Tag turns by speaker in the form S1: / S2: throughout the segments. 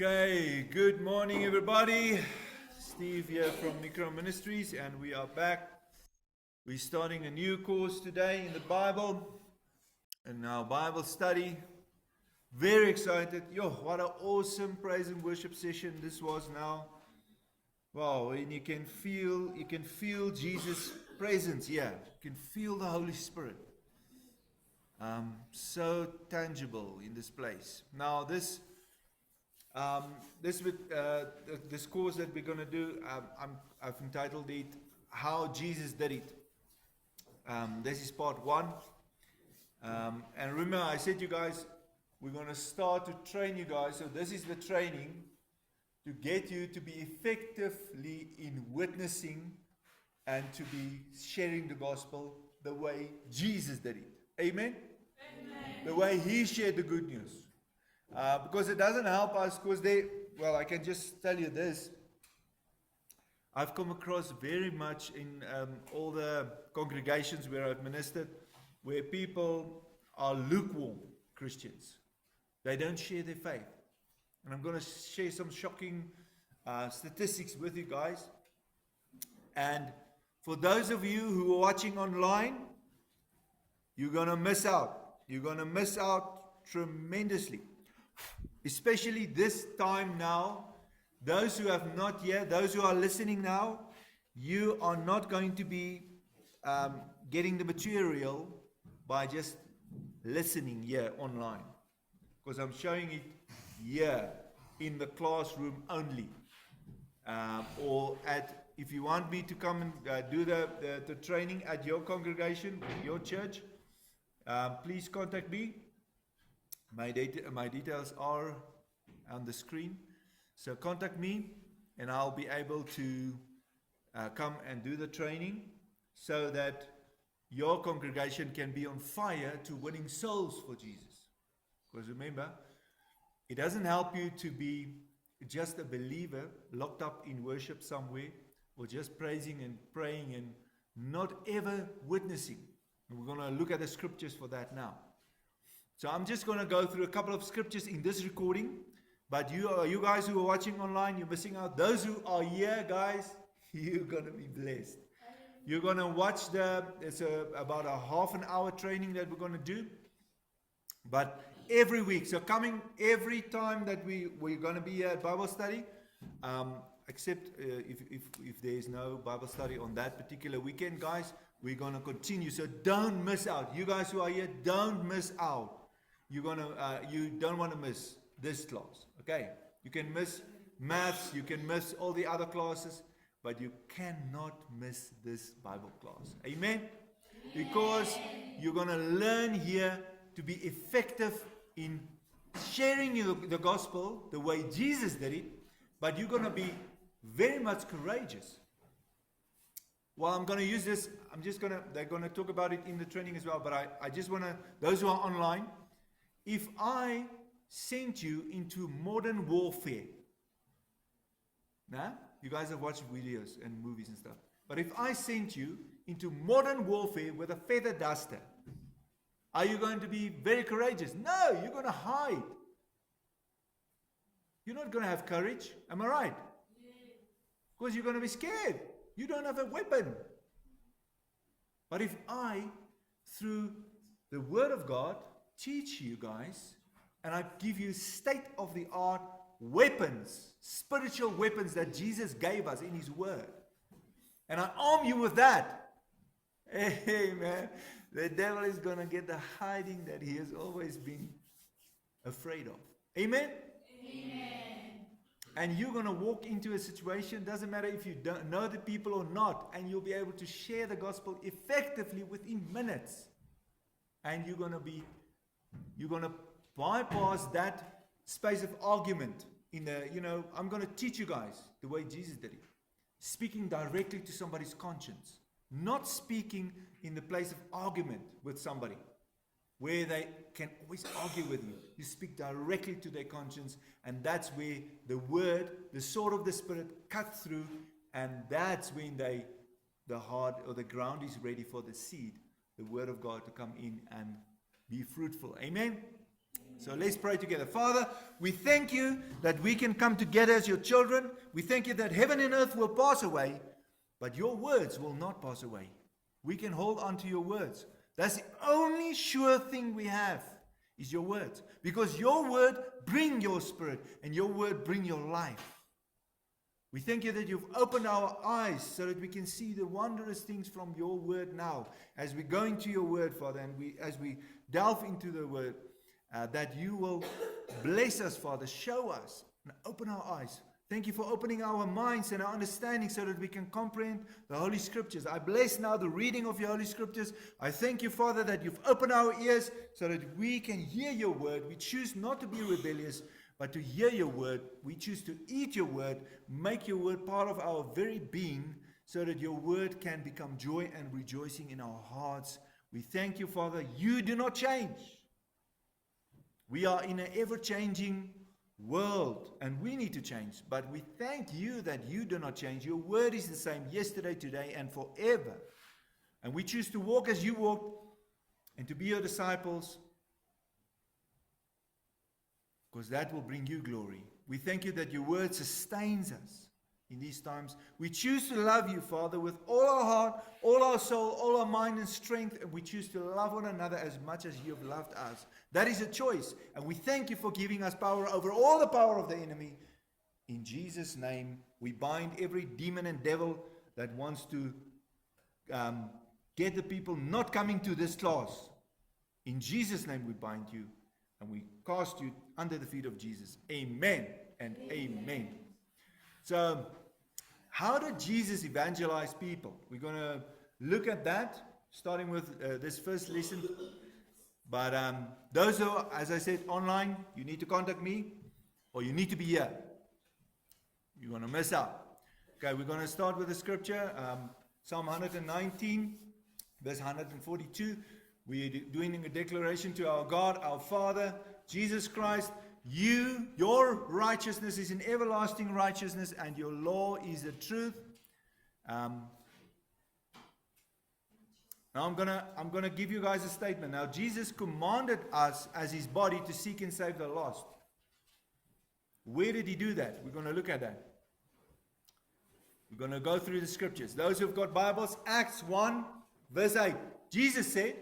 S1: Okay, good morning everybody. Steve here from Micro Ministries, and we are back. We're starting a new course today in the Bible, and our Bible study. Very excited. Yo, what an awesome praise and worship session this was now. Wow, and you can feel Jesus' presence here. You can feel the Holy Spirit. So tangible in this place. Now this course that we're going to do, I've entitled it "How Jesus Did It." This is part 1. And remember, I said you guys, we're going to start to train you guys. So this is the training to get you to be effectively in witnessing and to be sharing the gospel the way Jesus did it. Amen? Amen. The way He shared the good news. Because it doesn't help us, because I can just tell you this. I've come across very much in all the congregations where I've ministered, where people are lukewarm Christians. They don't share their faith. And I'm going to share some shocking statistics with you guys. And for those of you who are watching online, you're going to miss out. You're going to miss out tremendously. Especially this time now, those who have not yet, those who are listening now, you are not going to be getting the material by just listening here online. Because I'm showing it here in the classroom only. Or if you want me to come and do the training at your congregation, your church, please contact me. My details are on the screen. So contact me and I'll be able to come and do the training so that your congregation can be on fire to winning souls for Jesus. Because remember, it doesn't help you to be just a believer locked up in worship somewhere, or just praising and praying and not ever witnessing. And we're going to look at the scriptures for that now. So I'm just going to go through a couple of scriptures in this recording. But you guys who are watching online, you're missing out. Those who are here, guys, you're going to be blessed. You're going to watch it's about a half an hour training that we're going to do. But every week, so coming every time that we're going to be here at Bible study, except if there's no Bible study on that particular weekend, guys, we're going to continue. So don't miss out. You guys who are here, don't miss out. You don't want to miss this class. Okay? You can miss maths, you can miss all the other classes, but you cannot miss this Bible class. Amen? Because you're going to learn here to be effective in sharing the gospel the way Jesus did it, but you're going to be very much courageous. Well, I'm going to use this. They're going to talk about it in the training as well, but I just want to, those who are online, if I sent you into modern warfare, now, you guys have watched videos and movies and stuff, but if I sent you into modern warfare with a feather duster, are you going to be very courageous? No, you're going to hide. You're not going to have courage. Am I right? Because you're going to be scared. You don't have a weapon. But if I, through the Word of God, teach you guys, and I give you state-of-the-art weapons, spiritual weapons that Jesus gave us in His Word, and I arm you with that, hey man, the devil is going to get the hiding that he has always been afraid of. Amen? Amen. And you're going to walk into a situation, doesn't matter if you don't know the people or not, and you'll be able to share the gospel effectively within minutes. And you're going to bypass that space of argument I'm going to teach you guys the way Jesus did it. Speaking directly to somebody's conscience. Not speaking in the place of argument with somebody, where they can always argue with you. You speak directly to their conscience, and that's where the word, the sword of the Spirit, cuts through, and that's when the heart or the ground is ready for the seed, the word of God, to come in and be fruitful. Amen? So let's pray together. Father, we thank you that we can come together as your children. We thank you that heaven and earth will pass away, but your words will not pass away. We can hold on to your words. That's the only sure thing we have, is your words. Because your word bring your spirit, and your word bring your life. We thank you that you've opened our eyes so that we can see the wondrous things from your word now. As we go into your word, Father, and as we delve into the word, that you will bless us, Father, show us, and open our eyes. Thank you for opening our minds and our understanding so that we can comprehend the Holy Scriptures. I bless now the reading of your Holy Scriptures. I thank you, Father, that you've opened our ears so that we can hear your word. We choose not to be rebellious, but to hear your word. We choose to eat your word, make your word part of our very being, so that your word can become joy and rejoicing in our hearts. We thank you, Father. You do not change. We are in an ever-changing world, and we need to change. But we thank you that you do not change. Your word is the same yesterday, today, and forever. And we choose to walk as you walked, and to be your disciples, because that will bring you glory. We thank you that your word sustains us in these times. We choose to love you, Father, with all our heart, all our soul, all our mind and strength, and we choose to love one another as much as you have loved us. That is a choice, and we thank you for giving us power over all the power of the enemy. In Jesus' name, we bind every demon and devil that wants to get the people not coming to this class. In Jesus' name, we bind you. And we cast you under the feet of Jesus. Amen and amen. So, how did Jesus evangelize people? We're going to look at that, starting with this first lesson. But those who are, as I said, online, you need to contact me, or you need to be here. You're going to miss out. Okay, we're going to start with the scripture. Psalm 119, verse 142. We are doing a declaration to our God, our Father, Jesus Christ. Your righteousness is an everlasting righteousness, and your law is the truth. Now I'm gonna give you guys a statement. Now Jesus commanded us as his body to seek and save the lost. Where did he do that? We're going to look at that. We're going to go through the scriptures. Those who've got Bibles, Acts 1, verse 8. Jesus said,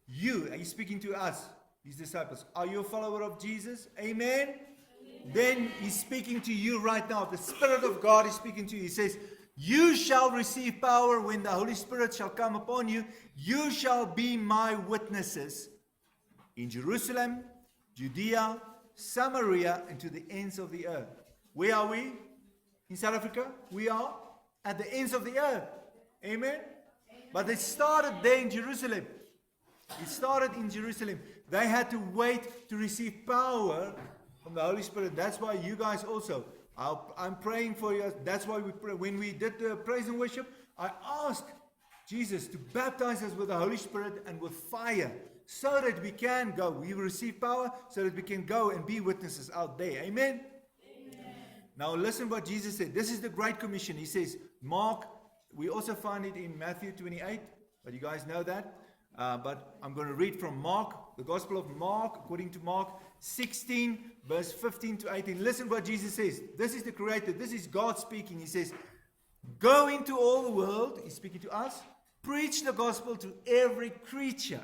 S1: he's speaking to us, his disciples. Are you a follower of Jesus? Amen? Amen. Then he's speaking to you right now. The Spirit of God is speaking to you. He says, you shall receive power when the Holy Spirit shall come upon you. You shall be my witnesses in Jerusalem, Judea, Samaria, and to the ends of the earth. Where are we? In South Africa? We are at the ends of the earth. Amen? But it started there in Jerusalem. It started in Jerusalem. They had to wait to receive power from the Holy Spirit. That's why you guys also, I'm praying for you. That's why we pray. When we did the praise and worship, I asked Jesus to baptize us with the Holy Spirit and with fire, so that we can go. We receive power so that we can go and be witnesses out there. Amen? Amen. Now listen what Jesus said. This is the Great Commission. He says, Mark, we also find it in Matthew 28, but you guys know that. But I'm going to read from Mark, the Gospel of Mark, according to Mark 16, verse 15 to 18. Listen what Jesus says. This is the Creator. This is God speaking. He says, go into all the world. He's speaking to us. Preach the gospel to every creature.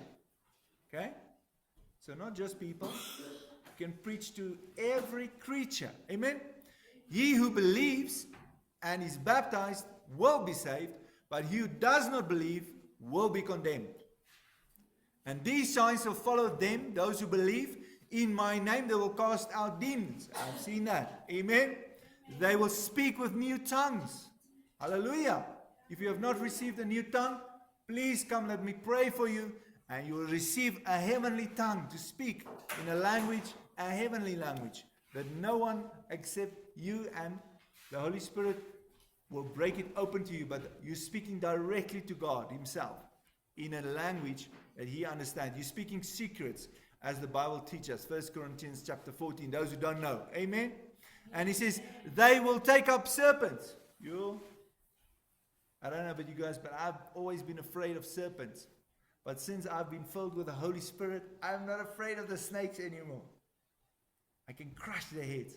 S1: Okay? So not just people. You can preach to every creature. Amen? He who believes and is baptized will be saved, but he who does not believe will be condemned. And these signs will follow them, those who believe. In my name they will cast out demons. I've seen that. Amen? They will speak with new tongues. Hallelujah. If you have not received a new tongue, please come, let me pray for you. And you will receive a heavenly tongue to speak in a language, a heavenly language, that no one except you and the Holy Spirit will break it open to you. But you're speaking directly to God himself in a language that he understands. You're speaking secrets, as the Bible teaches. 1 Corinthians chapter 14, those who don't know. Amen? And he says, they will take up serpents. I don't know about you guys, but I've always been afraid of serpents. But since I've been filled with the Holy Spirit, I'm not afraid of the snakes anymore. I can crush their heads.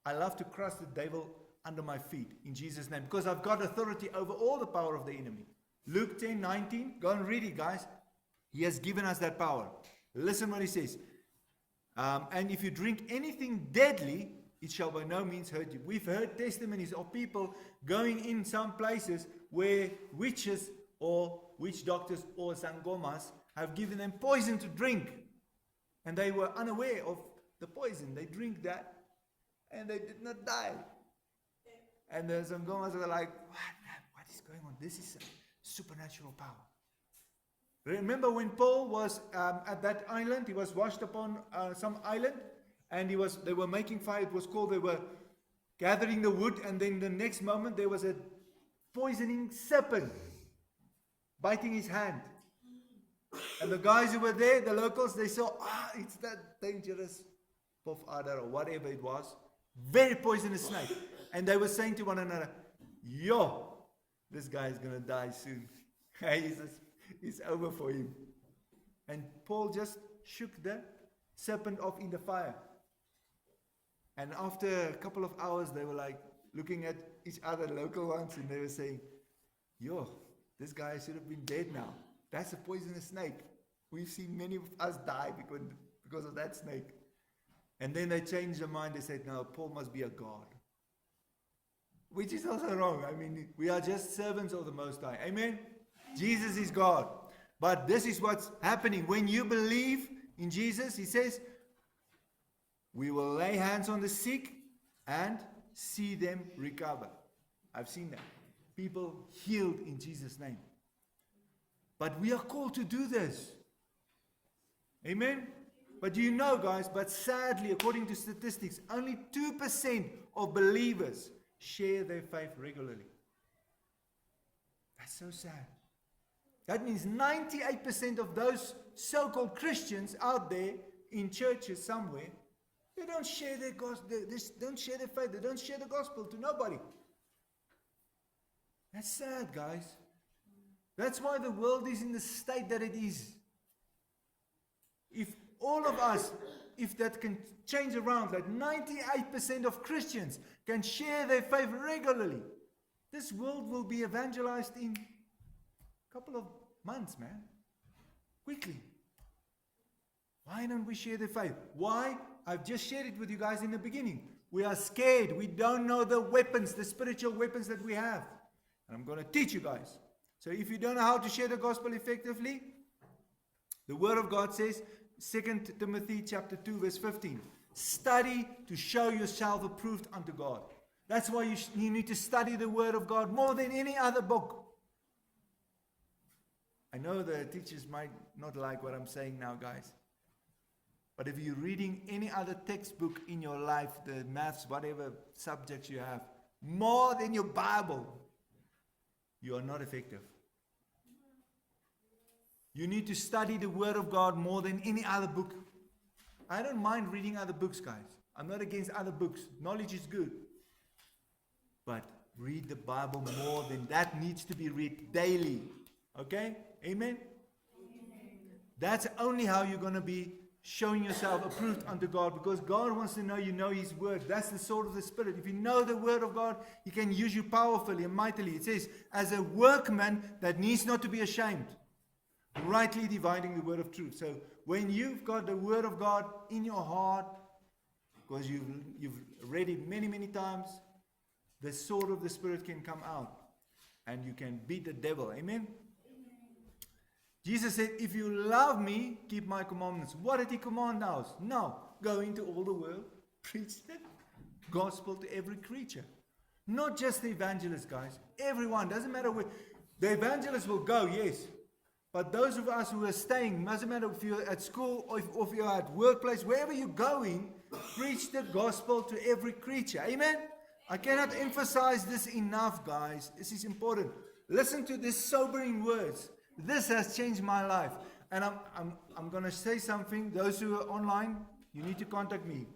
S1: I love to crush the devil under my feet in Jesus' name, because I've got authority over all the power of the enemy. Luke 10:19, go and read it, guys. He has given us that power. Listen what he says. And if you drink anything deadly, it shall by no means hurt you. We've heard testimonies of people going in some places where witches or witch doctors or sangomas have given them poison to drink. And they were unaware of the poison. They drink that and they did not die. And the sangomas were like, what is going on? This is supernatural power. Remember when Paul was at that island, he was washed upon some island, and they were making fire. It was called, they were gathering the wood, and then the next moment there was a poisoning serpent biting his hand. And the guys who were there, the locals, they saw, it's that dangerous pofadder or whatever it was, very poisonous snake. And they were saying to one another, yo, this guy is going to die soon. It's over for him. And Paul just shook the serpent off in the fire. And after a couple of hours, they were like looking at each other, local ones, and they were saying, yo, this guy should have been dead now. That's a poisonous snake. We've seen many of us die because of that snake. And then they changed their mind. They said, no, Paul must be a god. Which is also wrong. I mean, we are just servants of the Most High. Amen? Jesus is God. But this is what's happening. When you believe in Jesus, he says, we will lay hands on the sick and see them recover. I've seen that. People healed in Jesus' name. But we are called to do this. Amen? But you know, guys, but sadly, according to statistics, only 2% of believers share their faith regularly. That's so sad. That means 98% of those so-called Christians out there in churches somewhere, they don't share their gospel, they don't share their faith, they don't share the gospel to nobody. That's sad, guys. That's why the world is in the state that it is. If all of us, if that can change around, like 98% of Christians can share their faith regularly, this world will be evangelized in a couple of months, man. Quickly. Why don't we share the faith? Why? I've just shared it with you guys in the beginning. We are scared. We don't know the weapons, the spiritual weapons that we have. And I'm going to teach you guys. So if you don't know how to share the gospel effectively, the Word of God says, 2 Timothy chapter 2 verse 15, study to show yourself approved unto God. That's why you need to study the Word of God more than any other book. I know the teachers might not like what I'm saying now, guys. But if you're reading any other textbook in your life, the maths, whatever subjects you have, more than your Bible, you are not effective. You need to study the Word of God more than any other book. I don't mind reading other books, guys. I'm not against other books. Knowledge is good. But read the Bible more than that needs to be read daily. Okay? Amen? That's only how you're going to be showing yourself approved unto God, because God wants to know you know His Word. That's the sword of the Spirit. If you know the Word of God, He can use you powerfully and mightily. It says, as a workman that needs not to be ashamed, rightly dividing the word of truth. So when you've got the Word of God in your heart, because you've read it many, many times, the sword of the Spirit can come out and you can beat the devil. Amen? Jesus said, if you love me, keep my commandments. What did He command us? No, go into all the world, preach the gospel to every creature. Not just the evangelists, guys. Everyone, doesn't matter where. The evangelists will go, yes. But those of us who are staying, doesn't matter if you're at school or if you're at workplace, wherever you're going, preach the gospel to every creature. Amen? I cannot emphasize this enough, guys. This is important. Listen to these sobering words. This has changed my life. And I'm going to say something. Those who are online, you need to contact me.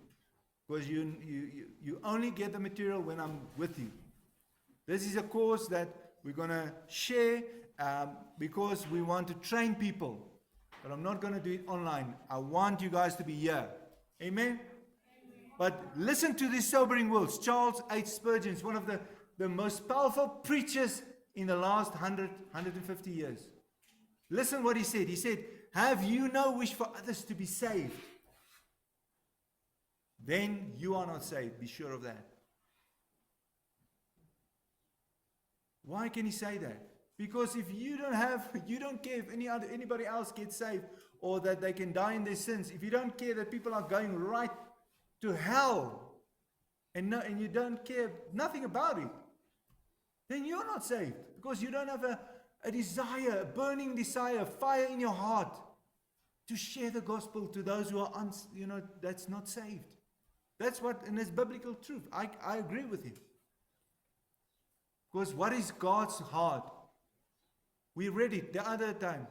S1: Because you only get the material when I'm with you. This is a course that we're going to share because we want to train people. But I'm not going to do it online. I want you guys to be here. Amen? But listen to these sobering words. Charles H. Spurgeon is one of the most powerful preachers in the last 150 years. Listen what he said. He said, have you no wish for others to be saved? Then you are not saved. Be sure of that. Why can he say that? Because if you don't care if anybody else gets saved or that they can die in their sins, if you don't care that people are going right to hell and you don't care nothing about it, then you're not saved because you don't have a desire, a burning desire, a fire in your heart to share the gospel to those who are that's not saved. That's what, and it's biblical truth. I agree with him. Because what is God's heart? We read it the other time.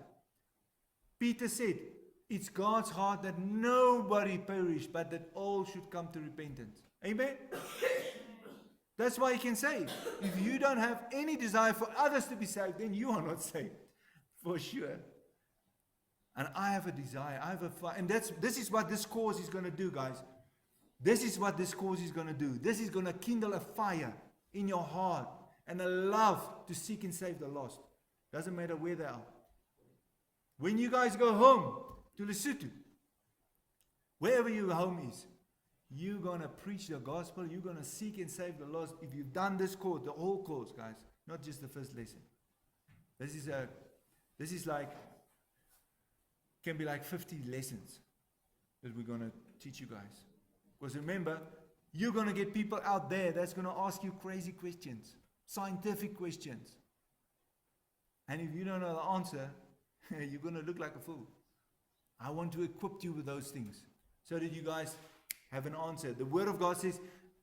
S1: Peter said, it's God's heart that nobody perish, but that all should come to repentance. Amen? That's why he can say, if you don't have any desire for others to be saved, then you are not saved. For sure. And I have a desire. I have a fire. And this is what this course is going to do, guys. This is what this course is going to do. This is going to kindle a fire in your heart and a love to seek and save the lost. Doesn't matter where they are. When you guys go home to Lesotho, wherever your home is, you're going to preach the gospel. You're going to seek and save the lost. If you've done this course, the whole course, guys, not just the first lesson. This is like, can be like 50 lessons that we're going to teach you guys. Because remember, you're going to get people out there that's going to ask you crazy questions, scientific questions. And if you don't know the answer, you're going to look like a fool. I want to equip you with those things so that you guys have an answer. The Word of God says,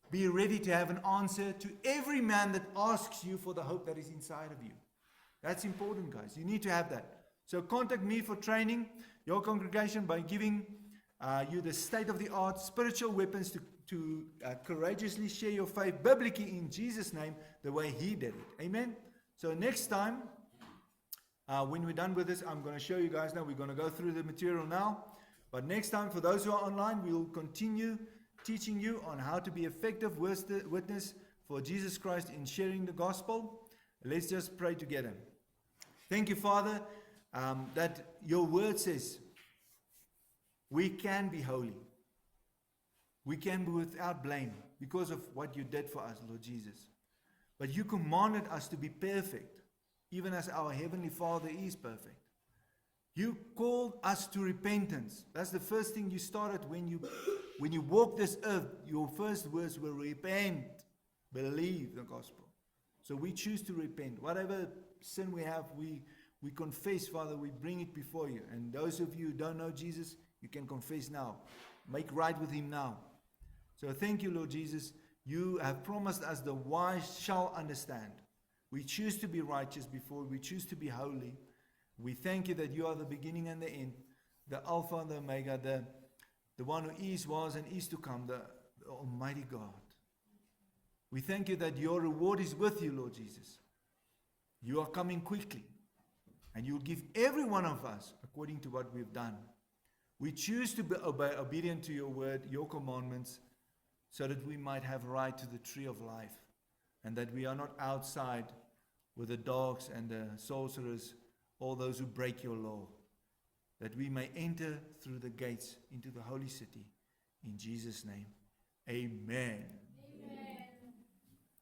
S1: be ready to have an answer to every man that asks you for the hope that is inside of you. That's important, guys. You need to have that. So contact me for training your congregation by giving you the state-of-the-art spiritual weapons to courageously share your faith biblically in Jesus' name the way He did it. Amen? So next time, when we're done with this, I'm going to show you guys now. We're going to go through the material now. But next time, for those who are online, we will continue teaching you on how to be effective witness for Jesus Christ in sharing the gospel. Let's just pray together. Thank you, Father, that your word says we can be holy. We can be without blame because of what you did for us, Lord Jesus. But you commanded us to be perfect, even as our Heavenly Father is perfect. You called us to repentance. That's the first thing you started when you walked this earth. Your first words were repent, believe the gospel. So we choose to repent. Whatever sin we have, we confess, Father, we bring it before you. And those of you who don't know Jesus, you can confess now. Make right with Him now. So thank you, Lord Jesus. You have promised us the wise shall understand. We choose to be righteous before. We choose to be holy. We thank you that you are the beginning and the end, the Alpha and the Omega, the one who is, was, and is to come, the Almighty God. We thank you that your reward is with you, Lord Jesus. You are coming quickly, and you will give every one of us according to what we've done. We choose to be obedient to your word, your commandments, so that we might have right to the tree of life, and that we are not outside with the dogs and the sorcerers, all those who break your law, that we may enter through the gates into the holy city. In Jesus' name, amen.